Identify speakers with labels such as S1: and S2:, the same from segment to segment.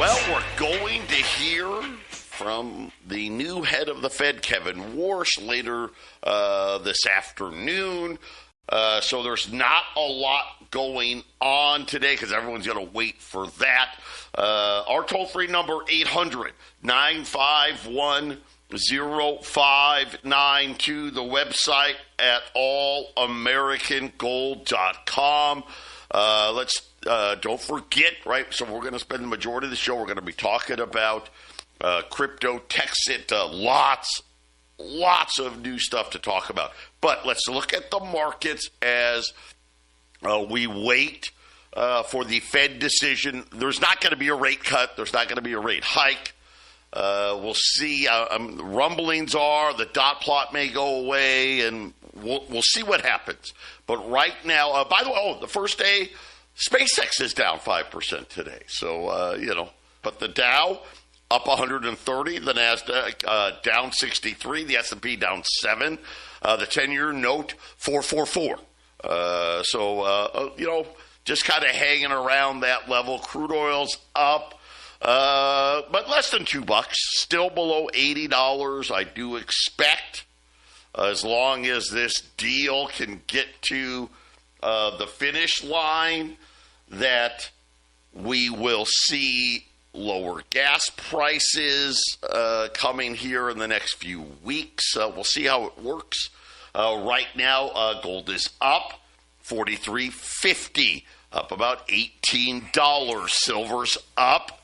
S1: Well, we're going to hear from the new head of the Fed, Kevin Warsh, later this afternoon. So there's not a lot going on today because everyone's going to wait for that. Our toll-free number, 800-951-0592. The website at allamericangold.com. Don't forget, right? So we're going to spend the majority of the show. We're going to be talking about crypto, Texit, lots of new stuff to talk about. But let's look at the markets as we wait for the Fed decision. There's not going to be a rate cut. There's not going to be a rate hike. We'll see. Rumblings are the dot plot may go away, and we'll see what happens. But right now, by the way, the first day, SpaceX is down 5% today. So, but the Dow up 130, the NASDAQ down 63, the S&P down 7, the 10-year note 444. Just kind of hanging around that level. Crude oil's up, but less than $2, still below $80. I do expect, as long as this deal can get to the finish line, that we will see lower gas prices coming here in the next few weeks. We'll see how it works. Right now, gold is up $43.50, up about $18. Silver's up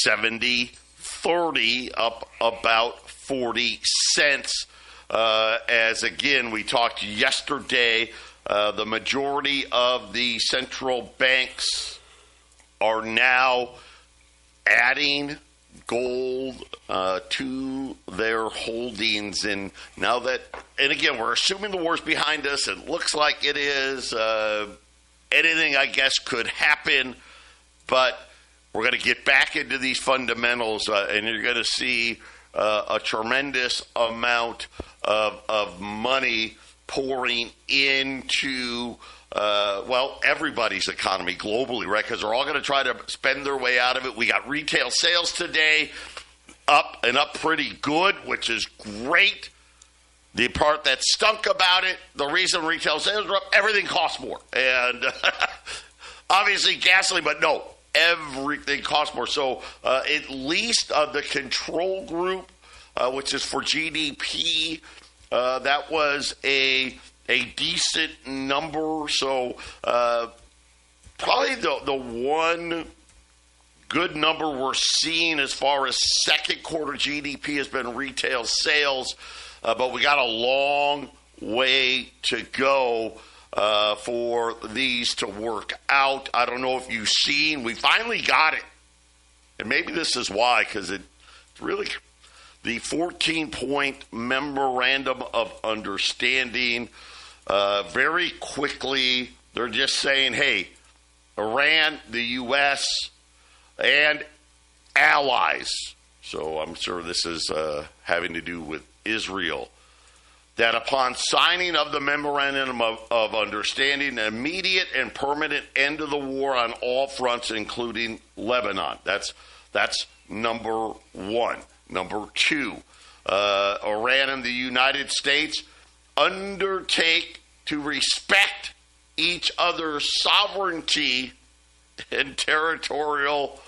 S1: $70.30, up about 40 cents. As again, we talked yesterday, the majority of the central banks are now adding gold to their holdings. And now that, and again, we're assuming the war's behind us. It looks like it is. Anything, I guess, could happen. But we're going to get back into these fundamentals, and you're going to see a tremendous amount of money pouring into, everybody's economy globally, right? Because they're all going to try to spend their way out of it. We got retail sales today up pretty good, which is great. The part that stunk about it, the reason retail sales are up, everything costs more. And obviously gasoline, but no, everything costs more. So at least the control group, which is for GDP, that was a decent number. So probably the one good number we're seeing as far as second quarter GDP has been retail sales. But we got a long way to go for these to work out. I don't know if you've seen, we finally got it. And maybe this is why, because it's really the 14-point memorandum of understanding. Very quickly, they're just saying, hey, Iran, the U.S., and allies, so I'm sure this is having to do with Israel, that upon signing of the memorandum of understanding, an immediate and permanent end of the war on all fronts, including Lebanon. That's number one. Number two, Iran and the United States undertake to respect each other's sovereignty and territorial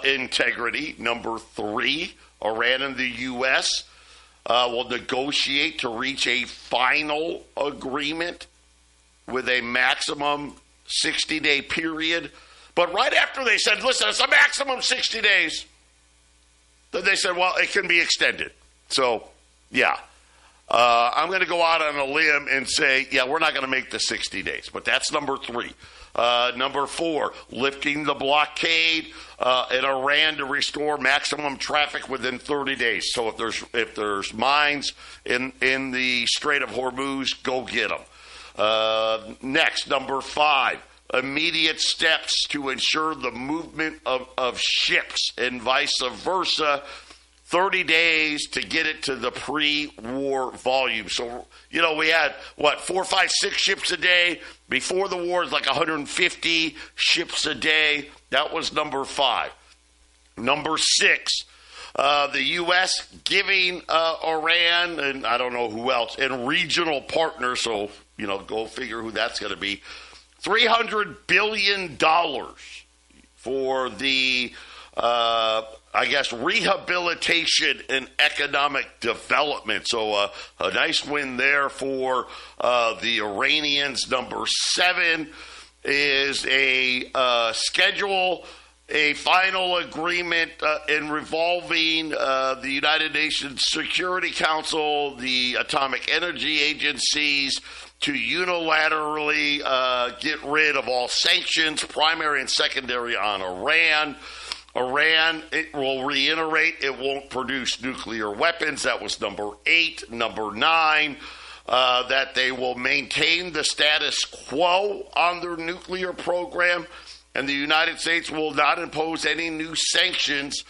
S1: integrity. Number three, Iran and the U.S. Will negotiate to reach a final agreement with a maximum 60-day period. But right after they said, listen, it's a maximum 60 days, then they said, well, it can be extended. So, yeah. I'm going to go out on a limb and say, yeah, we're not going to make the 60 days. But that's number three. Number four, lifting the blockade in Iran to restore maximum traffic within 30 days. So if there's mines in the Strait of Hormuz, go get them. Next, number five, immediate steps to ensure the movement of ships and vice versa. 30 days to get it to the pre-war volume. So, we had, 4, 5, 6 ships a day. Before the war, it was like 150 ships a day. That was number five. Number 6, the U.S. giving Iran, and I don't know who else, and regional partners, so, go figure who that's going to be, $300 billion for the, rehabilitation and economic development. So a nice win there for the Iranians. Number 7 is a final agreement involving the United Nations Security Council, the Atomic Energy Agencies, to unilaterally get rid of all sanctions, primary and secondary, on Iran. Iran, it will reiterate, it won't produce nuclear weapons. That was number 8. Number 9, that they will maintain the status quo on their nuclear program, and the United States will not impose any new sanctions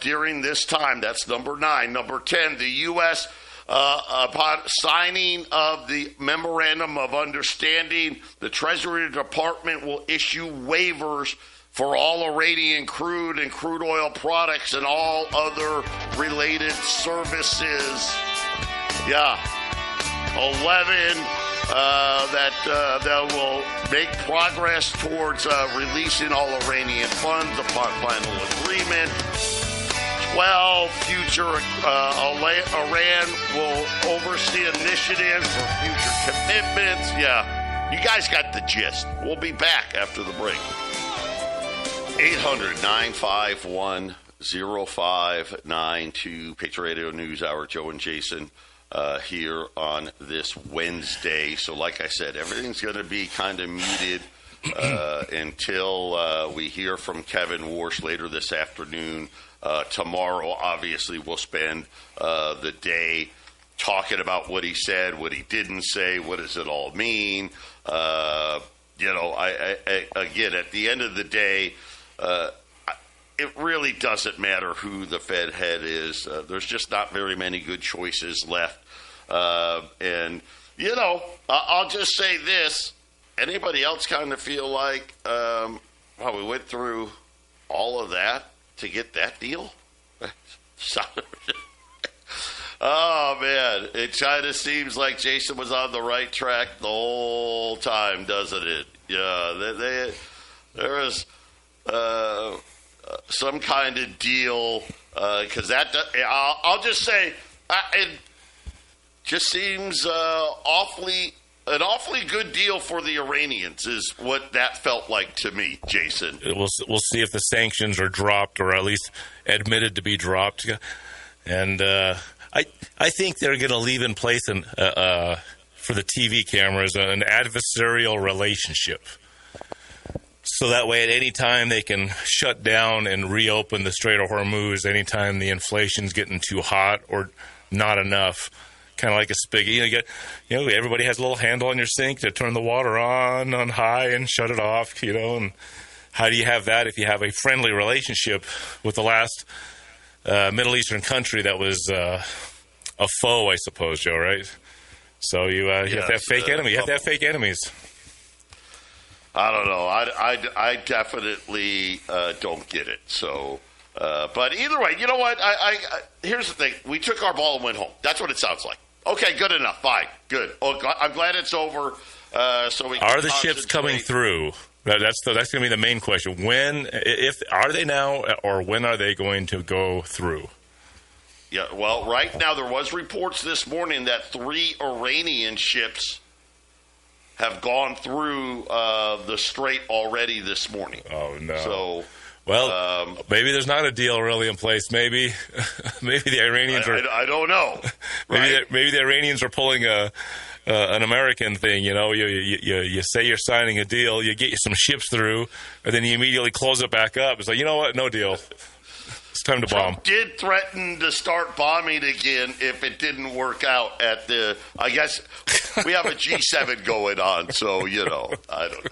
S1: during this time. That's number 9. Number 10, the U.S., upon signing of the Memorandum of Understanding, the Treasury Department will issue waivers for all Iranian crude and crude oil products and all other related services. 11, that will make progress towards releasing all Iranian funds upon final agreement. 12, future Iran will oversee initiatives for future commitments. You guys got the gist. We'll be back after the break. 800-951-0592, Patriot Radio News Hour, Joe and Jason here on this Wednesday. So like I said, everything's going to be kind of muted until we hear from Kevin Warsh later this afternoon. Tomorrow, obviously, we'll spend the day talking about what he said, what he didn't say, what does it all mean. Again, at the end of the day, it really doesn't matter who the Fed head is. There's just not very many good choices left. I'll just say this. Anybody else kind of feel like, we went through all of that to get that deal? Oh, man. It kind of seems like Jason was on the right track the whole time, doesn't it? Yeah, there was some kind of deal, because I'll just say, it just seems an awfully good deal for the Iranians is what that felt like to me, Jason.
S2: We'll see if the sanctions are dropped, or at least admitted to be dropped. And I think they're going to leave in place for the TV cameras an adversarial relationship. So that way, at any time, they can shut down and reopen the Strait of Hormuz anytime the inflation's getting too hot or not enough. Kind of like a spigot. Everybody has a little handle on your sink to turn the water on high and shut it off, And how do you have that if you have a friendly relationship with the last Middle Eastern country that was a foe, I suppose, Joe, right? So you have to have fake enemies. You have to have fake enemies.
S1: I don't know. I definitely don't get it. So, but either way, you know what? Here's the thing. We took our ball and went home. That's what it sounds like. Okay, good enough. Fine. Good. I'm glad it's over. So we
S2: are the ships coming through? That's going to be the main question. If are they now, or when are they going to go through?
S1: Yeah. Well, right now there was reports this morning that 3 Iranian ships have gone through the strait already this morning.
S2: Oh no!
S1: So,
S2: well, maybe there's not a deal really in place. Maybe the Iranians are.
S1: I don't know.
S2: Maybe the Iranians are pulling an American thing. You say you're signing a deal, you get some ships through, and then you immediately close it back up. It's like, you know what? No deal. It's time to bomb.
S1: Trump did threaten to start bombing again if it didn't work out at the. I guess we have a G7 going on, so I don't know.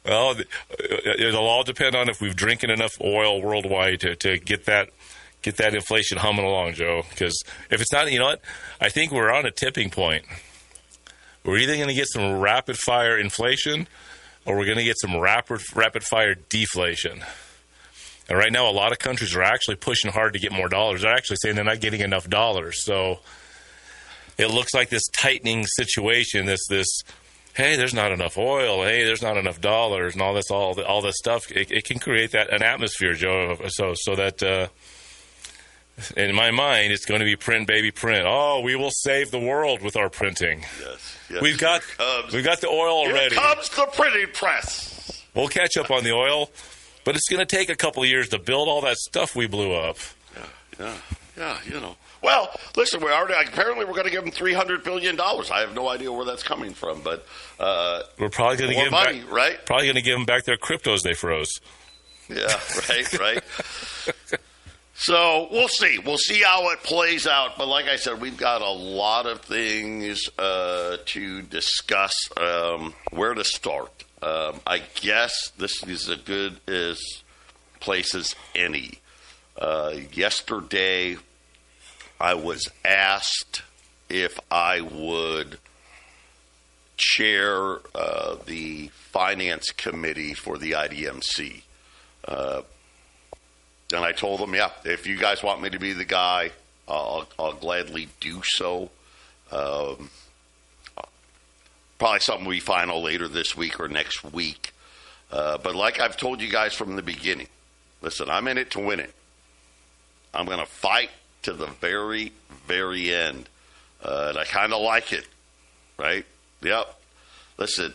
S2: Well, it'll all depend on if we've drinking enough oil worldwide to get that inflation humming along, Joe. Because if it's not, I think we're on a tipping point. We're either going to get some rapid fire inflation, or we're going to get some rapid fire deflation. And right now, a lot of countries are actually pushing hard to get more dollars. They're actually saying they're not getting enough dollars. So it looks like this tightening situation, this hey, there's not enough oil, hey, there's not enough dollars, and all this stuff. It can create an atmosphere, Joe. So that in my mind, it's going to be print, baby, print. Oh, we will save the world with our printing.
S1: Yes.
S2: We've got the oil already.
S1: Here comes the printing press.
S2: We'll catch up on the oil, but it's going to take a couple of years to build all that stuff we blew up.
S1: Yeah. Well, listen, apparently we're going to give them $300 billion. I have no idea where that's coming from, but
S2: we're probably going to give them
S1: money,
S2: back,
S1: right?
S2: Probably going to give them back their cryptos they froze.
S1: Yeah, right. So we'll see. We'll see how it plays out. But like I said, we've got a lot of things to discuss. Where to start? I guess this is as good as place as any. Yesterday, I was asked if I would chair the finance committee for the IDMC. And I told them, yeah, if you guys want me to be the guy, I'll gladly do so. Probably something we final later this week or next week. But like I've told you guys from the beginning, listen, I'm in it to win it. I'm going to fight to the very, very end. And I kind of like it, right? Yep. Listen,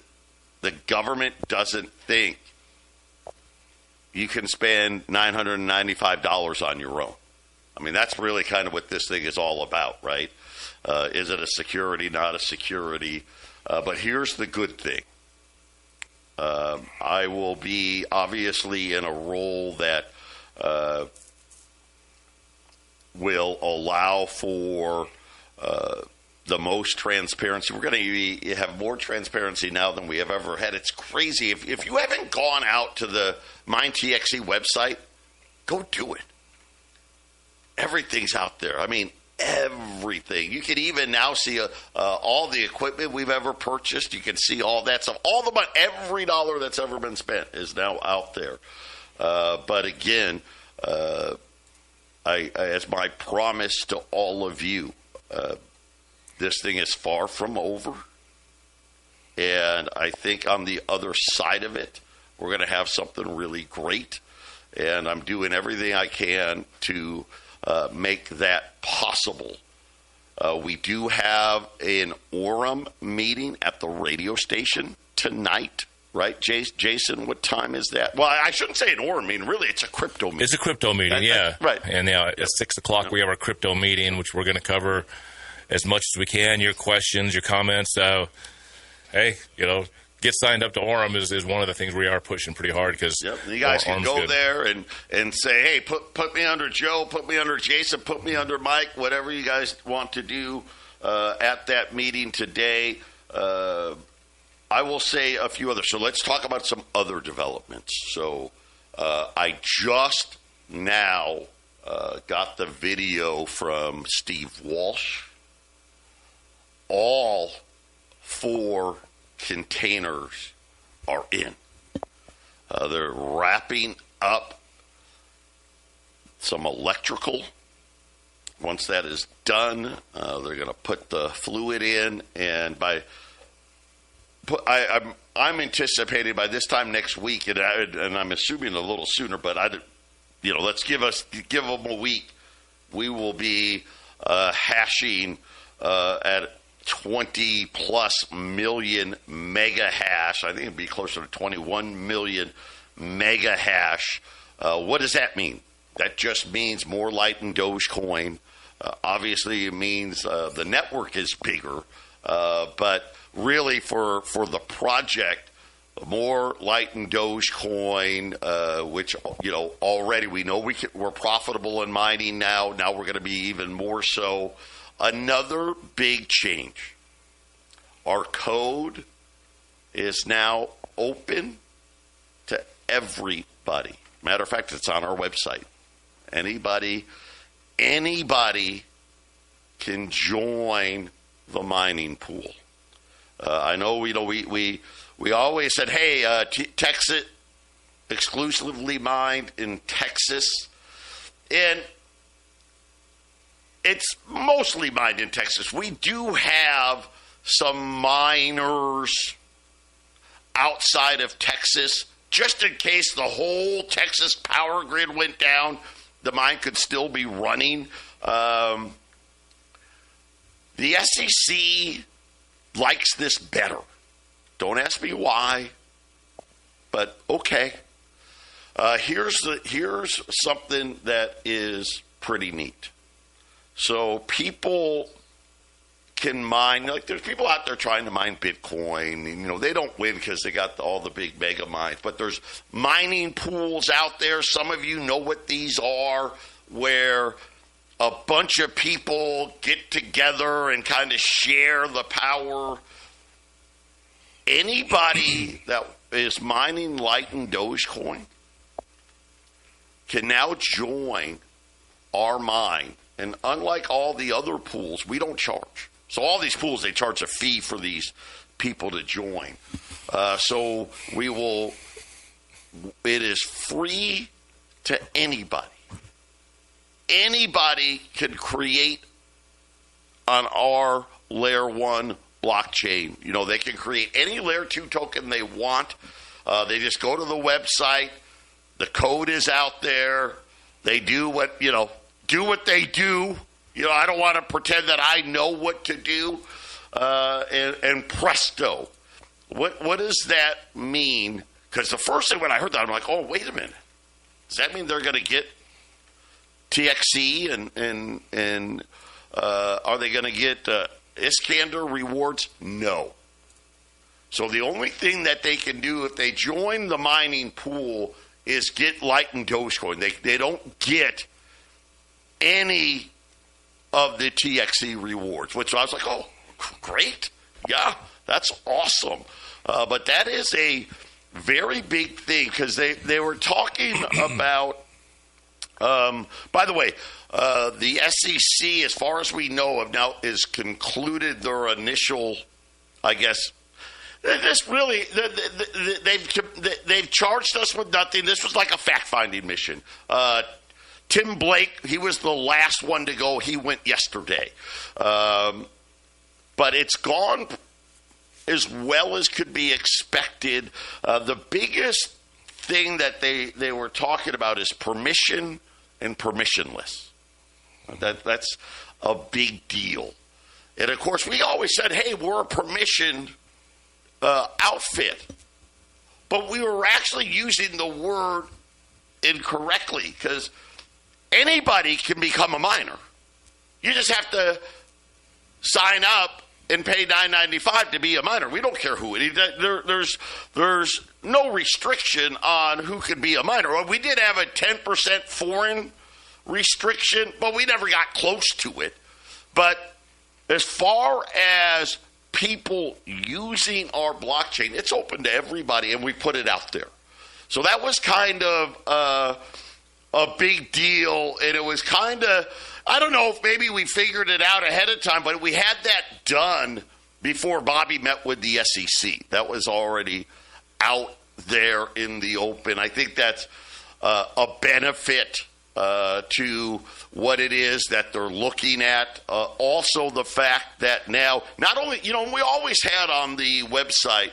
S1: the government doesn't think you can spend $995 on your own. I mean, that's really kind of what this thing is all about, right? Is it a security, not a security? But here's the good thing. I will be obviously in a role that will allow for the most transparency. We're going to have more transparency now than we have ever had. It's crazy. If you haven't gone out to the MindTXE website, go do it. Everything's out there. I mean, everything. You can even now see all the equipment we've ever purchased. You can see all that stuff. All the money, every dollar that's ever been spent is now out there. But again, as my promise to all of you, this thing is far from over. And I think on the other side of it, we're going to have something really great. And I'm doing everything I can to make that possible. We do have an Orem meeting at the radio station tonight, right, Jason? What time is that? Well, I shouldn't say an Orem meeting. Really, it's a crypto meeting.
S2: It's a crypto meeting, yeah.
S1: Right.
S2: And at 6 o'clock, we have our crypto meeting, which we're going to cover as much as we can. Your questions, your comments. Hey, get signed up to Orem is one of the things we are pushing pretty hard because
S1: you guys can go there and say, hey, put me under Joe, put me under Jason, put me under Mike, whatever you guys want to do at that meeting today. I will say a few others. So let's talk about some other developments. So I just now got the video from Steve Walsh. All 4 containers are in. They're wrapping up some electrical. Once that is done, they're going to put the fluid in, and I'm anticipating by this time next week, and I'm assuming a little sooner, but let's give them a week. We will be hashing at 20 plus million mega hash. I think it'd be closer to 21 million mega hash. What does that mean? That just means more Light and Dogecoin. Obviously, it means the network is bigger. But really, for the project, more Light and Dogecoin, which already we know we're profitable in mining now. Now we're going to be even more so. Another big change. Our code is now open to everybody. Matter of fact, it's on our website. Anybody can join the mining pool. I know we always said, hey, text it exclusively mined in Texas. And it's mostly mined in Texas. We do have some miners outside of Texas, just in case the whole Texas power grid went down, the mine could still be running. The SEC likes this better. Don't ask me why, but okay. Here's something that is pretty neat. So people can mine, like there's people out there trying to mine Bitcoin, and, they don't win because they got all the big mega mines, but there's mining pools out there. Some of you know what these are, where a bunch of people get together and kind of share the power. Anybody that is mining Lite and Dogecoin can now join our mine. And unlike all the other pools, we don't charge. So all these pools, they charge a fee for these people to join. So it is free to anybody. Anybody can create on our Layer 1 blockchain. They can create any Layer 2 token they want. They just go to the website. The code is out there. They do what they do. I don't want to pretend that I know what to do. And presto. What does that mean? Because the first thing when I heard that, I'm like, oh, wait a minute. Does that mean they're going to get TXE and are they going to get Iskander rewards? No. So the only thing that they can do if they join the mining pool is get Lite and Dogecoin. They don't get any of the TXE rewards, which I was like, oh, great. Yeah, that's awesome. But that is a very big thing because they were talking about, by the way, the SEC, as far as we know, is concluded their initial, I guess, this really, they've charged us with nothing. This was like a fact-finding mission. Tim Blake, he was the last one to go. He went yesterday. But it's gone as well as could be expected. The biggest thing that they were talking about is permission and permissionless. That's a big deal. And, of course, we always said, hey, we're a permissioned outfit. But we were actually using the word incorrectly because anybody can become a miner. You just have to sign up and pay $9.95 to be a miner. We don't care who it is. There's no restriction on who can be a miner. We did have a 10% foreign restriction, but we never got close to it. But as far as people using our blockchain, it's open to everybody, and we put it out there. So that was kind of a big deal, and it was kind of, I don't know if maybe we figured it out ahead of time, but we had that done before Bobby met with the SEC. That was already out there in the open. I think that's a benefit to what it is that they're looking at. Also the fact that now, not only, we always had on the website,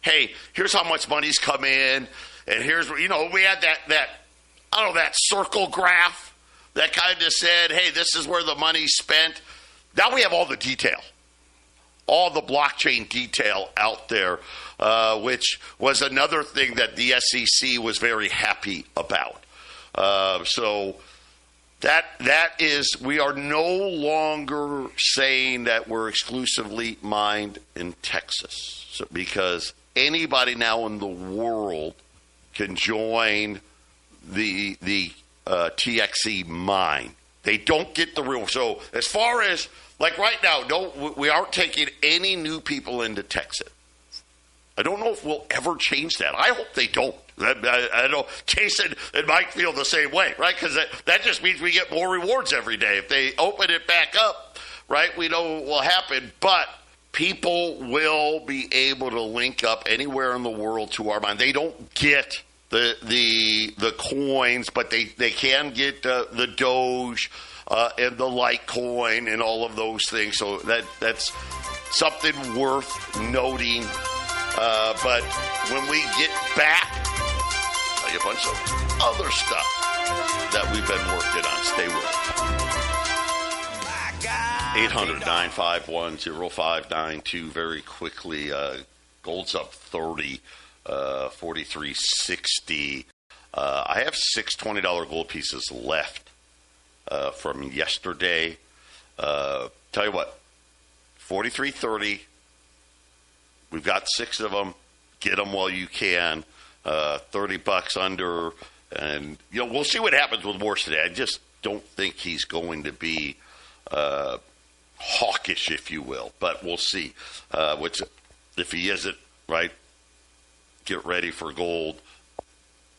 S1: hey, here's how much money's come in, and here's, we had that circle graph that kind of said, hey, this is where the money's spent. Now we have all the detail, all the blockchain detail out there, which was another thing that the SEC was very happy about. So that is, we are no longer saying that we're exclusively mined in Texas, because anybody now in the world can join the TXE mine. They don't get the real. So as far as, like right now, we aren't taking any new people into Texas. I don't know if we'll ever change that. I hope they don't. I know Jason and Mike feel the same way, right? Because that just means we get more rewards every day. If they open it back up, right, we know what will happen. But people will be able to link up anywhere in the world to our mine. They don't get the coins, but they can get the Doge and the Litecoin and all of those things. So that's something worth noting. But when we get back, I'll tell you a bunch of other stuff that we've been working on. Stay with us. 800-951-0592. Very quickly, gold's up 30, 43.60. I have six $20 gold pieces left from yesterday. Tell you what, 43.30. We've got six of them. Get them while you can. $30 under, and we'll see what happens with Morse today. I just don't think he's going to be hawkish, if you will, but we'll see. If he isn't, right, get ready for gold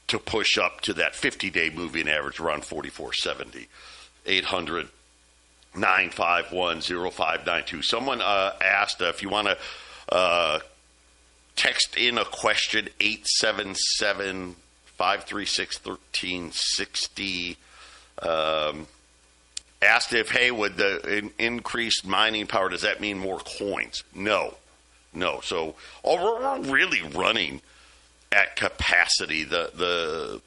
S1: to push up to that 50-day moving average around 44.70. 800-951-0592. Someone asked if you want to text in a question, 877-536-1360. Asked if, hey, would the increased mining power, does that mean more coins? No. So we're really running at capacity. The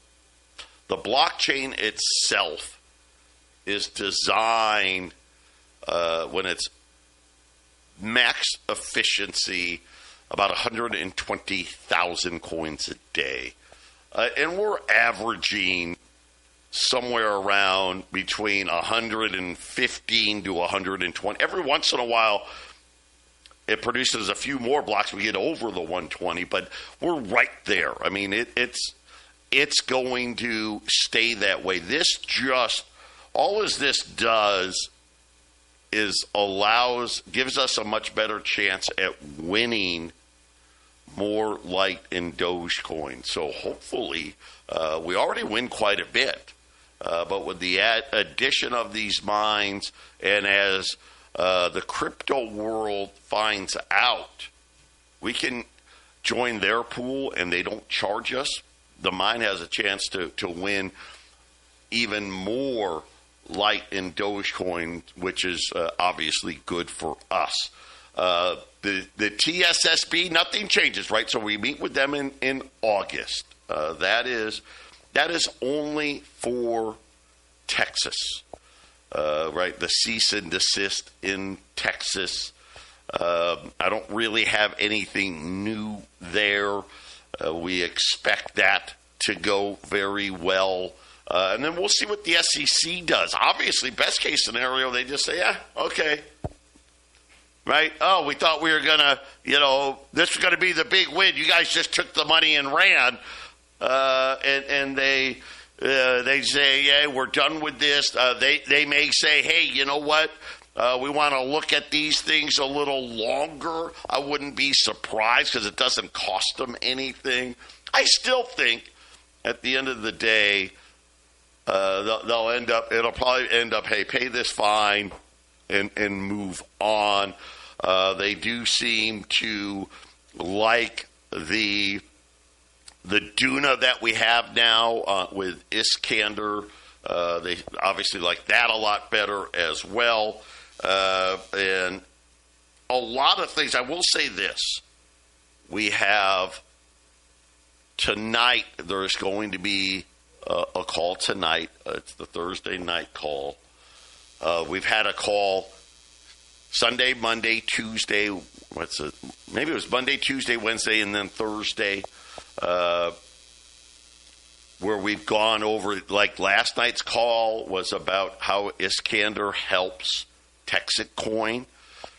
S1: blockchain itself is designed when it's max efficiency about 120,000 coins a day. And we're averaging somewhere around between 115 to 120. Every once in a while, it produces a few more blocks. We get over the 120, but we're right there. I mean, it's going to stay that way. All this does is gives us a much better chance at winning more Lite and Dogecoin. So hopefully, we already win quite a bit. But with the addition of these mines, and as the crypto world finds out, we can join their pool and they don't charge us. The mine has a chance to win even more Lite and Dogecoin, which is obviously good for us. The TSSB, nothing changes, right? So we meet with them in August. That is only for Texas, right? The cease and desist in Texas. I don't really have anything new there. We expect that to go very well. And then we'll see what the SEC does. Obviously, best case scenario, they just say, yeah, okay. Right? Oh, we thought we were going to, this was going to be the big win. You guys just took the money and ran. And they say, yeah, we're done with this. They may say, hey, you know what? We want to look at these things a little longer. I wouldn't be surprised because it doesn't cost them anything. I still think at the end of the day, it'll probably end up, hey, pay this fine and move on. They do seem to like the Duna that we have now with Iskander. They obviously like that a lot better as well. And a lot of things. I will say this. We have tonight, there's going to be a call tonight. It's the Thursday night call. We've had a call Sunday, Monday, Tuesday. Maybe it was Monday, Tuesday, Wednesday, and then Thursday, where we've gone over, like last night's call was about how Iskander helps Texas Coin.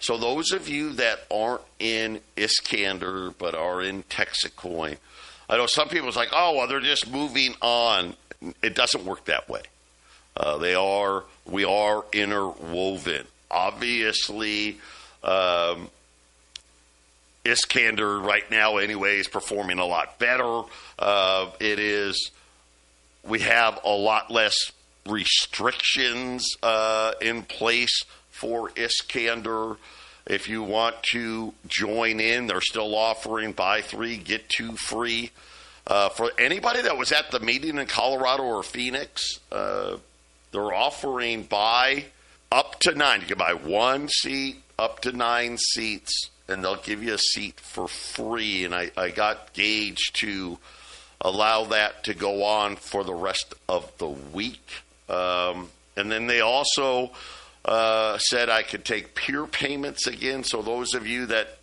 S1: So those of you that aren't in Iskander but are in Texas Coin, I know some people's like, oh, well, they're just moving on. It doesn't work that way. We are interwoven. Obviously, Iskander right now anyway is performing a lot better. We have a lot less restrictions in place for Iskander. If you want to join in, they're still offering buy 3, get 2 free. For anybody that was at the meeting in Colorado or Phoenix, they're offering buy up to 9. You can buy 1 seat up to 9 seats, and they'll give you a seat for free. And I got Gage to allow that to go on for the rest of the week. And then they also said I could take peer payments again. So those of you that,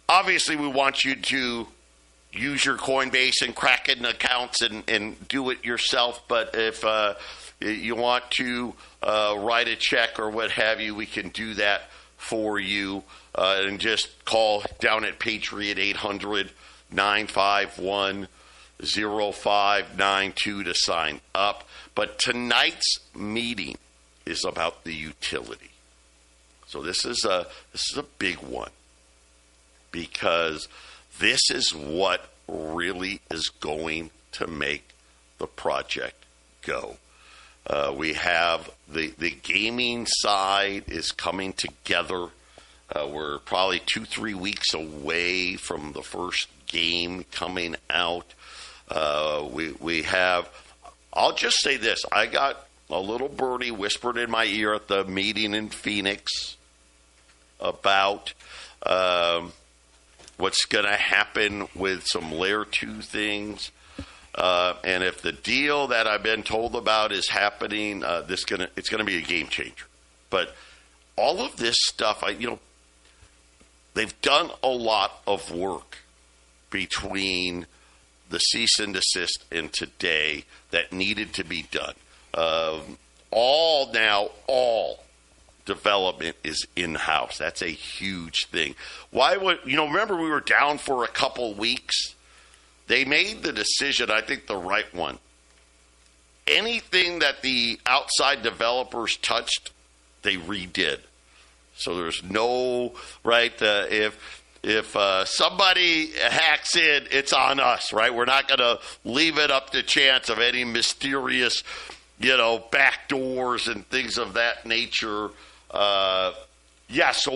S1: obviously we want you to use your Coinbase and Kraken accounts and do it yourself. But if you want to write a check or what have you, we can do that for you. And just call down at Patriot 800-951-0592 to sign up. But tonight's meeting is about the utility. So this is a big one, because this is what really is going to make the project go. We have the gaming side is coming together. We're probably 2-3 weeks away from the first game coming out. We have, I'll just say this, I got a little birdie whispered in my ear at the meeting in Phoenix about what's going to happen with some Layer 2 things. And if the deal that I've been told about is happening, it's going to be a game changer. But all of this stuff, they've done a lot of work between the cease and desist and today that needed to be done. All development is in-house. That's a huge thing. Why would, remember we were down for a couple weeks? They made the decision, I think the right one. Anything that the outside developers touched, they redid. So there's no, right, if somebody hacks in, it's on us, right? We're not going to leave it up to chance of any mysterious, backdoors and things of that nature. So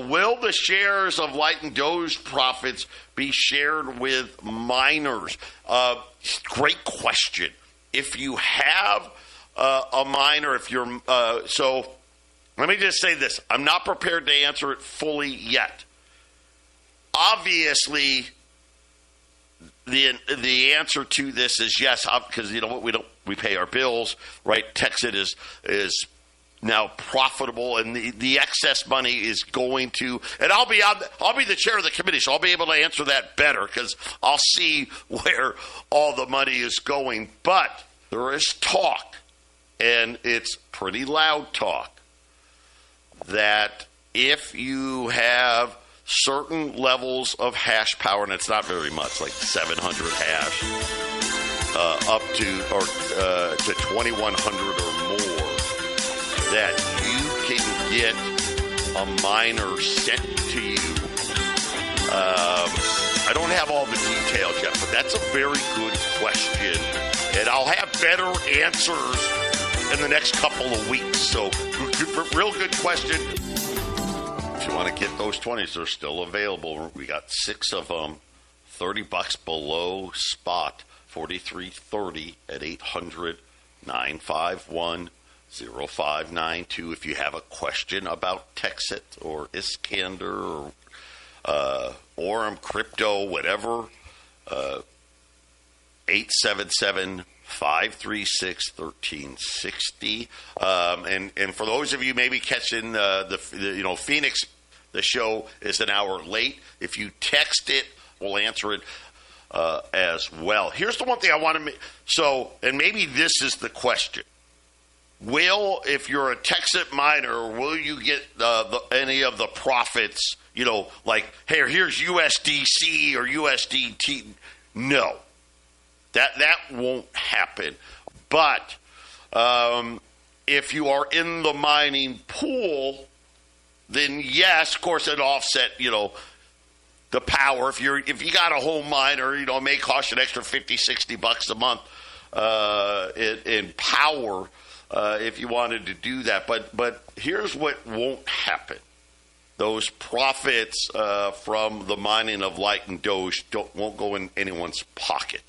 S1: will the shares of Light and Doge profits be shared with miners? Great question. If you have a miner, so let me just say this. I'm not prepared to answer it fully yet. Obviously, the answer to this is yes, because we pay our bills, right? Texit is now profitable, and the excess money is going to, and I'll be the chair of the committee, so I'll be able to answer that better because I'll see where all the money is going. But there is talk, and it's pretty loud talk, that if you have certain levels of hash power, and it's not very much, like 700 hash, up to 2100 or more, that you can get a miner sent to you. I don't have all the details yet, but that's a very good question, and I'll have better answers in the next couple of weeks. So, real good question. If you want to get those 20s, they're still available. We got 6 of them, $30 below spot, 43.30 at 800-951-0592. If you have a question about Texit or Iskander or Orem Crypto, whatever, 877-536-1360. And for those of you maybe catching the Phoenix, the show is an hour late. If you text it, we'll answer it as well. Here's the one thing I want to make. So, and maybe this is the question. If you're a Texit miner, will you get any of the profits, like, hey, here's USDC or USDT? No. That won't happen. But if you are in the mining pool, then yes, of course, it offset, the power. If you got a home miner, it may cost you an extra $50-$60 a month in power if you wanted to do that. But here's what won't happen. those profits from the mining of Light and Doge won't go in anyone's pocket.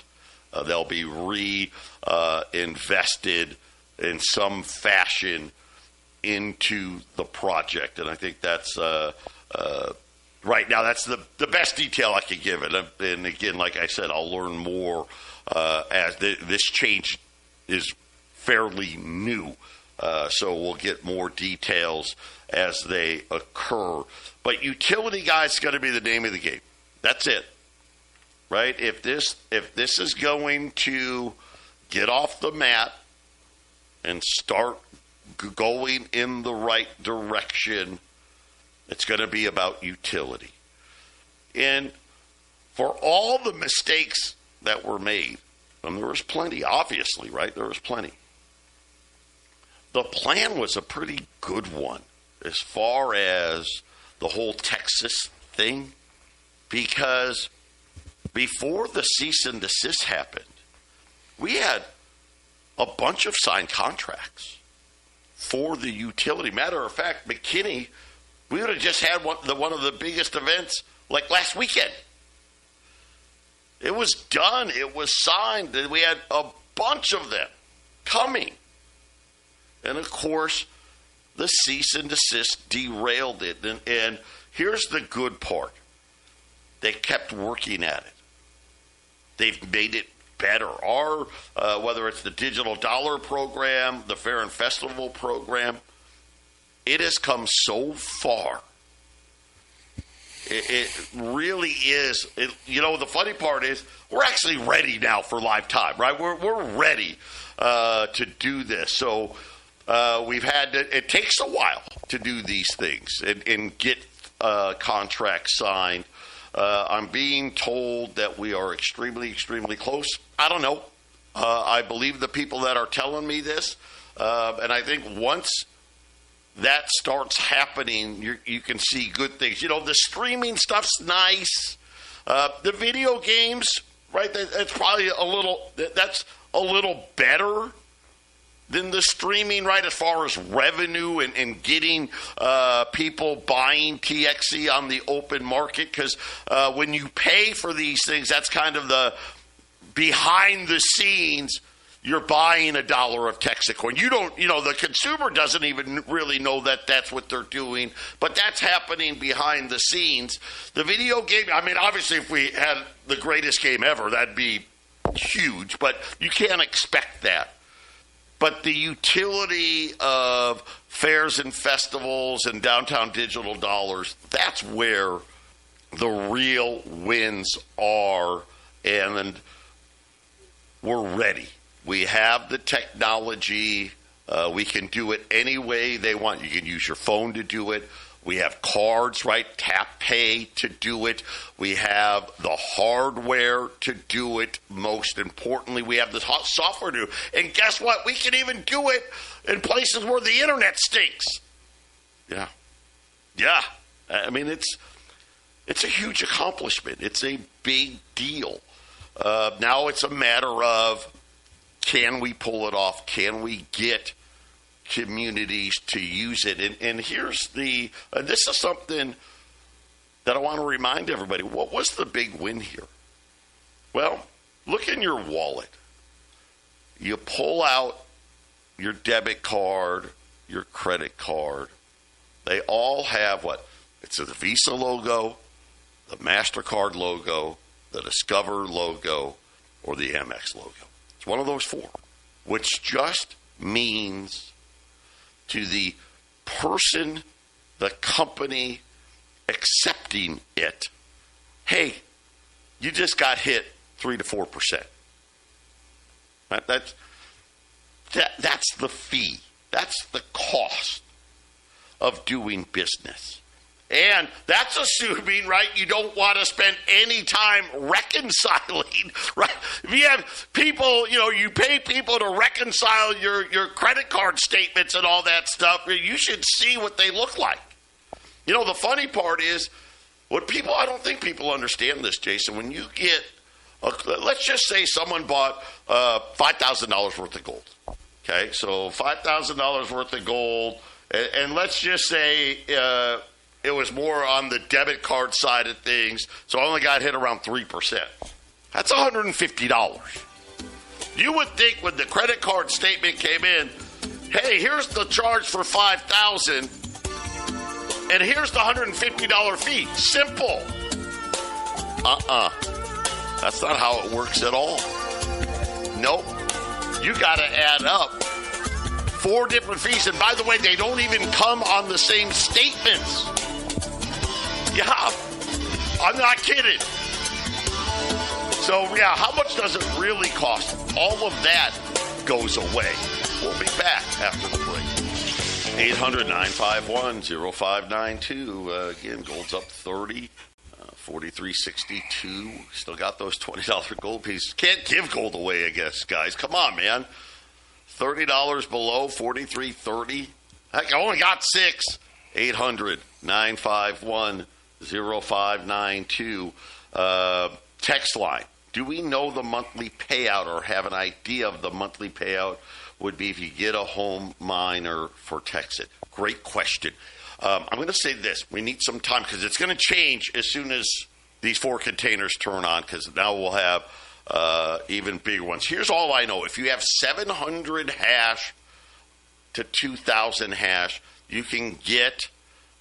S1: They'll be reinvested in some fashion into the project. And I think that's right now, that's the best detail I could give it. And again, like I said, I'll learn more as this change is fairly new. So we'll get more details as they occur. But utility, guys, is going to be the name of the game. That's it. Right? If this is going to get off the mat and start going in the right direction, it's going to be about utility. And for all the mistakes that were made, and there was plenty, obviously, right? There was plenty. The plan was a pretty good one as far as the whole Texas thing, because before the cease and desist happened, we had a bunch of signed contracts for the utility. Matter of fact, McKinney, we would have just had one of the biggest events like last weekend. It was done. It was signed. And we had a bunch of them coming. And, of course, the cease and desist derailed it. And here's the good part. They kept working at it. They've made it better. Our, whether it's the Digital Dollar program, the Fair and Festival program, it has come so far. It really is. The funny part is we're actually ready now for live time, right? We're ready to do this. So we've had to, it takes a while to do these things and get contracts signed. I'm being told that we are extremely, extremely close. I don't know. I believe the people that are telling me this. And I think once that starts happening, you can see good things. The streaming stuff's nice. The video games, right, that's probably that's a little better than the streaming, right, as far as revenue and getting people buying TXC on the open market. Because when you pay for these things, that's kind of the behind the scenes. You're buying $1 of Texacoin. You don't, the consumer doesn't even really know that that's what they're doing, but that's happening behind the scenes. The video game, obviously if we had the greatest game ever, that'd be huge, but you can't expect that. But the utility of fairs and festivals and downtown digital dollars, that's where the real wins are, and we're ready. We have the technology. We can do it any way they want. You can use your phone to do it. We have cards, right? Tap Pay to do it. We have the hardware to do it. Most importantly, we have the software to do it. And guess what? We can even do it in places where the internet stinks. Yeah. Yeah. It's a huge accomplishment. It's a big deal. Now it's a matter of, can we pull it off? Can we get communities to use it? And here's this is something that I want to remind everybody. What was the big win here? Well, look in your wallet. You pull out your debit card, your credit card. They all have what? It's the Visa logo, the MasterCard logo, the Discover logo, or the Amex logo. It's one of those four, which just means to the person, the company accepting it, hey, you just got hit 3 to 4%. That's the fee. That's the cost of doing business. And that's assuming, right, you don't want to spend any time reconciling, right? If you have people, you pay people to reconcile your credit card statements and all that stuff, you should see what they look like. The funny part is, I don't think people understand this, Jason. When you get, let's just say someone bought $5,000 worth of gold. Okay, so $5,000 worth of gold, and let's just say It was more on the debit card side of things, so I only got hit around 3%. That's $150. You would think when the credit card statement came in, hey, here's the charge for $5,000, and here's the $150 fee. Simple. That's not how it works at all. Nope. You got to add up 4 different fees. And by the way, they don't even come on the same statements. Yeah, I'm not kidding. So, yeah, how much does it really cost? All of that goes away. We'll be back after the break. 800-951-0592. Again, gold's up 30. 43.62. Still got those $20 gold pieces. Can't give gold away, I guess, guys. Come on, man. $30 below, 43.30. Heck, I only got 6. 800-951-0592. Text line. Do we know the monthly payout or have an idea of the monthly payout would be if you get a home miner for Texas? Great question. I'm going to say this. We need some time because it's going to change as soon as these 4 containers turn on, because now we'll have even bigger ones. Here's all I know. If you have 700 hash to 2,000 hash, you can get,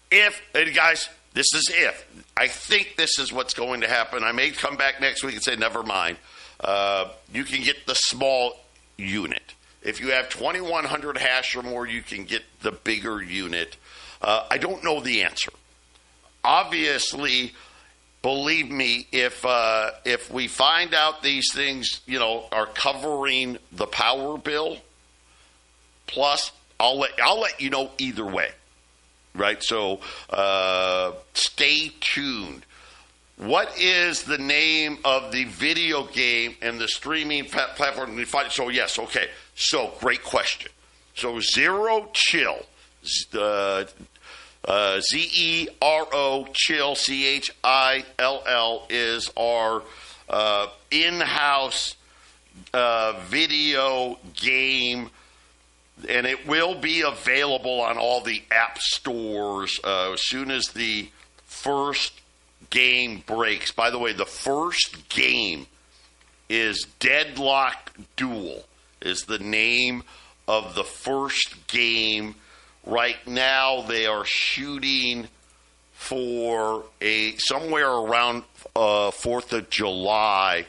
S1: and guys, this is if. I think this is what's going to happen. I may come back next week and say, never mind. You can get the small unit. If you have 2,100 hash or more, you can get the bigger unit. I don't know the answer. Obviously, believe me, if we find out these things, are covering the power bill, plus I'll let you know either way, right? So stay tuned. What is the name of the video game and the streaming platform? So yes, okay. So great question. So Zero Chill. Zero Chill, CHILL, is our in-house video game, and it will be available on all the app stores as soon as the first game breaks. By the way, the first game is Deadlock Duel, is the name of the first game. Right now, they are shooting for somewhere around 4th of July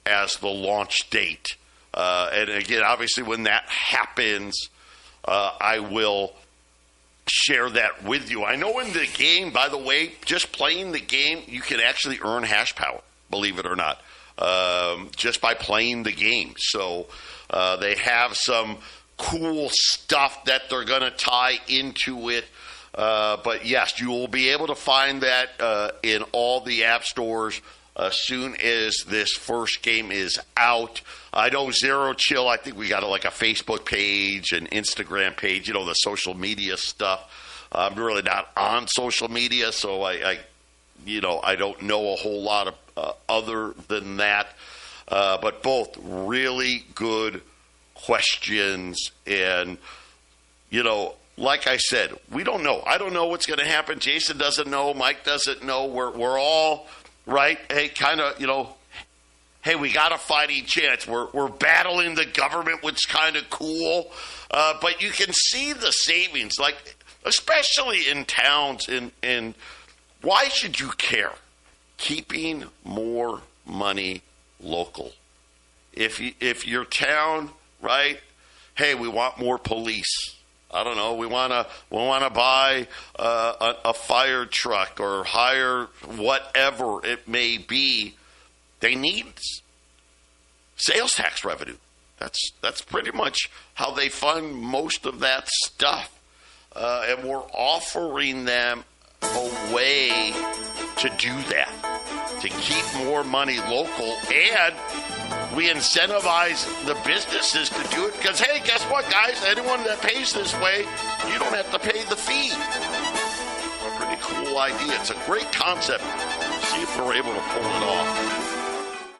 S1: as the launch date. And again, obviously, when that happens, I will share that with you. I know in the game, by the way, just playing the game, you can actually earn hash power, believe it or not, just by playing the game. So they have some cool stuff that they're going to tie into it. But yes, you will be able to find that in all the app stores as soon as this first game is out. I know Zero Chill, I think we got like a Facebook page, an Instagram page, the social media stuff. I'm really not on social media, so I don't know a whole lot of other than that. But both really good questions, and like I said, we don't know. I don't know what's going to happen. Jason doesn't know. Mike doesn't know. We're all right. Hey, kind of, hey, we got a fighting chance. We're battling the government, which is kind of cool. But you can see the savings, like especially in towns. And why should you care? Keeping more money local. If your town, right? Hey, we want more police. I don't know. We want to buy a fire truck or hire whatever it may be. They need sales tax revenue. That's pretty much how they fund most of that stuff. And we're offering them a way to do that, to keep more money local, and we incentivize the businesses to do it because, hey, guess what, guys? Anyone that pays this way, you don't have to pay the fee. A pretty cool idea. It's a great concept. See if we're able to pull it off.